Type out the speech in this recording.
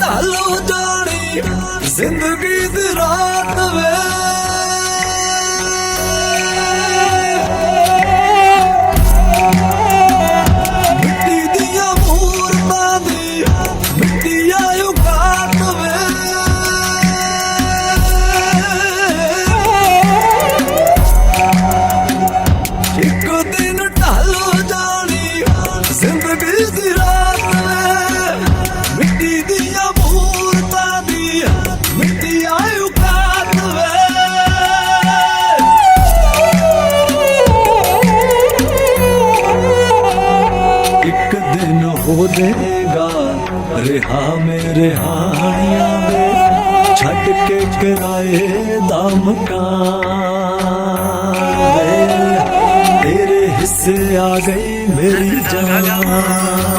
ढालो जानी जिंदगी दी रात वे मिट्टी दियां मूरतां दी मिट्टी आयो घाट वे एक दिन ढालो जानी जिंदगी दी रात वे मिट्टी दियां मूरतां दी मिट्टी आयो घाट वे एक दिन हो देगा रिहा मेरे हानिया वे छट के किराए दा मकान वे तेरे हिस्से आ गई मेरी जान।